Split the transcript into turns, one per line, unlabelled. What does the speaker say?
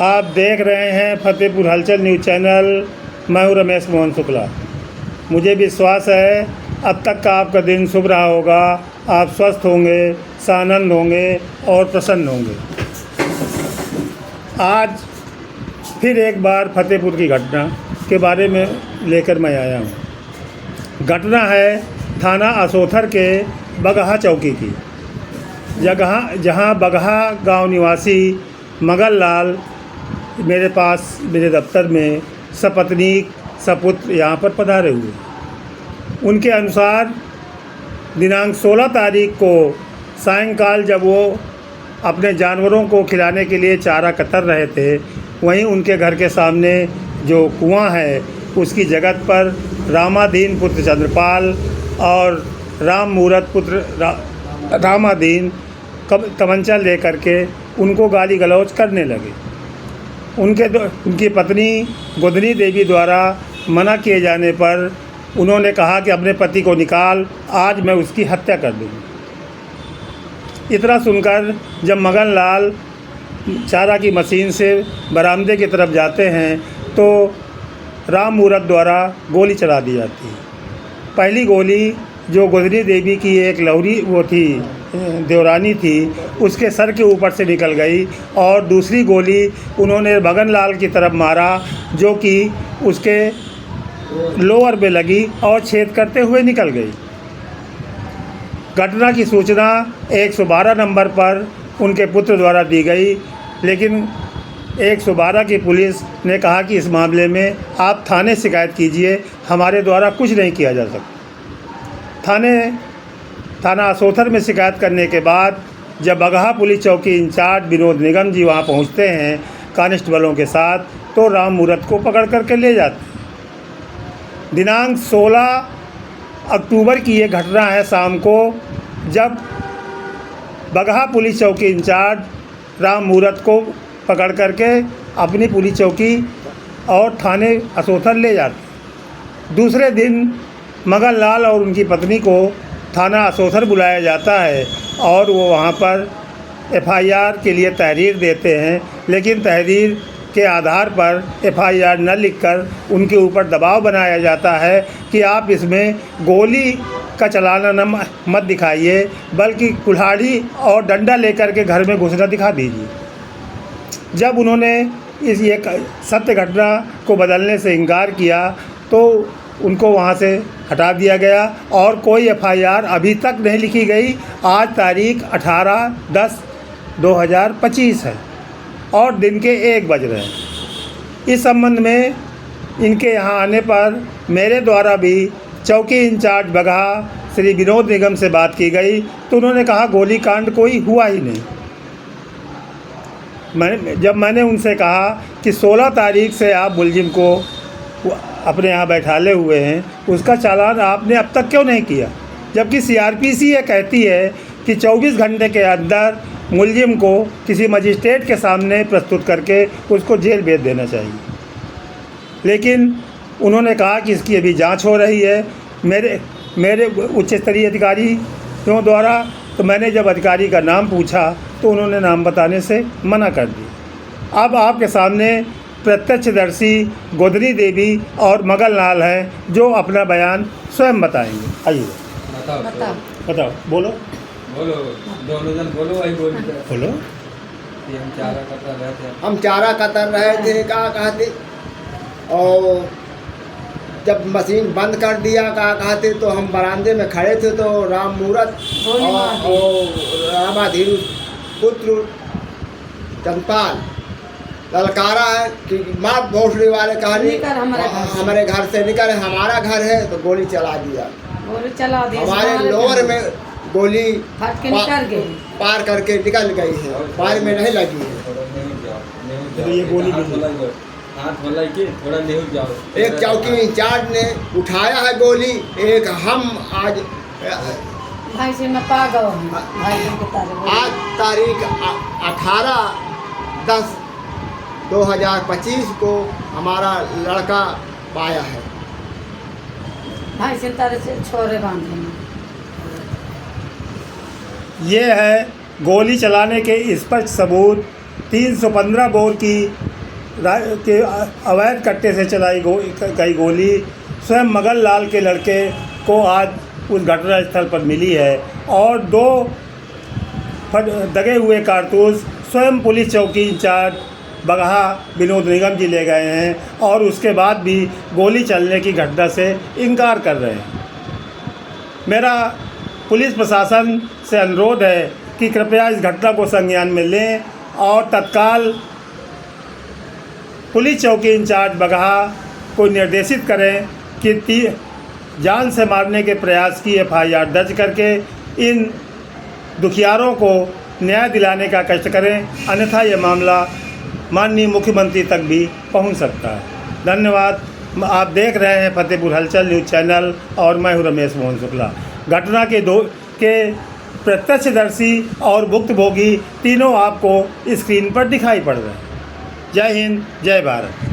आप देख रहे हैं फतेहपुर हलचल न्यूज़ चैनल। मैं हूं रमेश मोहन शुक्ला। मुझे विश्वास है अब तक का आपका दिन शुभ रहा होगा। आप स्वस्थ होंगे, सानंद होंगे और प्रसन्न होंगे। आज फिर एक बार फतेहपुर की घटना के बारे में लेकर मैं आया हूँ। घटना है थाना असोथर के बगहा चौकी की, जहाँ बगहा गांव निवासी मगन लाल मेरे पास मेरे दफ्तर में सपत्नी सपुत्र यहाँ पर पधारे हुए। उनके अनुसार दिनांक 16 तारीख को सायंकाल जब वो अपने जानवरों को खिलाने के लिए चारा कतर रहे थे, वहीं उनके घर के सामने जो कुआं है उसकी जगत पर रामादीन पुत्र चंद्रपाल और राम मूरत पुत्र रामादीन तमंचा लेकर के उनको गाली गलौज करने लगे। उनकी पत्नी गोदनी देवी द्वारा मना किए जाने पर उन्होंने कहा कि अपने पति को निकाल, आज मैं उसकी हत्या कर दूँगी। इतना सुनकर जब मगन लाल चारा की मशीन से बरामदे की तरफ जाते हैं तो राम मूरत द्वारा गोली चला दी जाती है। पहली गोली जो गोदनी देवी की एक लौरी वो थी, देवरानी थी, उसके सर के ऊपर से निकल गई और दूसरी गोली उन्होंने मगन लाल की तरफ मारा जो कि उसके लोअर में लगी और छेद करते हुए निकल गई। घटना की सूचना 112 नंबर पर उनके पुत्र द्वारा दी गई, लेकिन 112 की पुलिस ने कहा कि इस मामले में आप थाने शिकायत कीजिए, हमारे द्वारा कुछ नहीं किया जा सकता। थाना असोथर में शिकायत करने के बाद जब बगहा पुलिस चौकी इंचार्ज विनोद निगम जी वहां पहुंचते हैं कांस्टेबलों के साथ, तो राम मूरत को पकड़ करके ले जाते हैं। दिनांक 16 अक्टूबर की ये घटना है शाम को, जब बगहा पुलिस चौकी इंचार्ज राम मूरत को पकड़ करके अपनी पुलिस चौकी और थाने असोथर ले जाते। दूसरे दिन मगन लाल और उनकी पत्नी को थाना असोथर बुलाया जाता है और वो वहाँ पर एफआईआर के लिए तहरीर देते हैं, लेकिन तहरीर के आधार पर एफआईआर न लिखकर उनके ऊपर दबाव बनाया जाता है कि आप इसमें गोली का चलाना न मत दिखाइए, बल्कि कुल्हाड़ी और डंडा लेकर के घर में घुसना दिखा दीजिए। जब उन्होंने ये सत्य घटना को बदलने से इनकार किया तो उनको वहाँ से हटा दिया गया और कोई एफआईआर अभी तक नहीं लिखी गई। आज तारीख 18/10/2025 है और दिन के 1 बज रहे हैं। इस संबंध में इनके यहाँ आने पर मेरे द्वारा भी चौकी इंचार्ज बगहा श्री विनोद निगम से बात की गई तो उन्होंने कहा गोली कांड कोई हुआ ही नहीं। जब मैंने उनसे कहा कि 16 तारीख से आप मुलजिम को अपने यहाँ बैठाले हुए हैं, उसका चालान आपने अब तक क्यों नहीं किया, जबकि सीआरपीसी ये कहती है कि 24 घंटे के अंदर मुलजिम को किसी मजिस्ट्रेट के सामने प्रस्तुत करके उसको जेल भेज देना चाहिए। लेकिन उन्होंने कहा कि इसकी अभी जांच हो रही है मेरे उच्च स्तरीय अधिकारियों द्वारा। तो मैंने जब अधिकारी का नाम पूछा तो उन्होंने नाम बताने से मना कर दिया। अब आपके सामने प्रत्यक्षदर्शी गोदनी देवी और मगन लाल हैं जो अपना बयान स्वयं बताएंगे। आइए बताओ बोलो
दोनों जन बोलो।
हम चारा कतर रहे थे, कहा कहते, और जब मशीन बंद कर दिया कहा कहते तो हम बरामदे में खड़े थे तो राम मूरत और रामाधीन पुत्र चंद्रपाल ललकारा है कि माँ भोसड़ी वाले कहानी हमारे घर से निकल, हमारा घर है तो गोली चला दिया। हमारे लोअर में गोली पार करके निकल गई है, पैर में नहीं लगी है।
ये गोली
एक चौकी इंचार्ज ने उठाया है गोली, एक हम आज तारीख 18/10/2025 को हमारा लड़का पाया है।
भाई से छोरे बांधे।
ये है गोली चलाने के स्पष्ट सबूत। 315 बोर की के अवैध कट्टे से चलाई गई गोली स्वयं मगन लाल के लड़के को आज उस घटना स्थल पर मिली है और 2 दगे हुए कारतूस स्वयं पुलिस चौकी इंचार्ज बगहा विनोद निगम जी ले गए हैं और उसके बाद भी गोली चलने की घटना से इनकार कर रहे हैं। मेरा पुलिस प्रशासन से अनुरोध है कि कृपया इस घटना को संज्ञान में लें और तत्काल पुलिस चौकी इंचार्ज बगहा को निर्देशित करें कि जान से मारने के प्रयास की FIR दर्ज करके इन दुखियारों को न्याय दिलाने का कष्ट करें, अन्यथा ये मामला माननीय मुख्यमंत्री तक भी पहुंच सकता है। धन्यवाद। आप देख रहे हैं फतेहपुर हलचल न्यूज़ चैनल और मैं हूं रमेश मोहन शुक्ला। घटना के प्रत्यक्षदर्शी और भुक्तभोगी तीनों आपको स्क्रीन पर दिखाई पड़ रहे हैं। जय हिंद, जय भारत।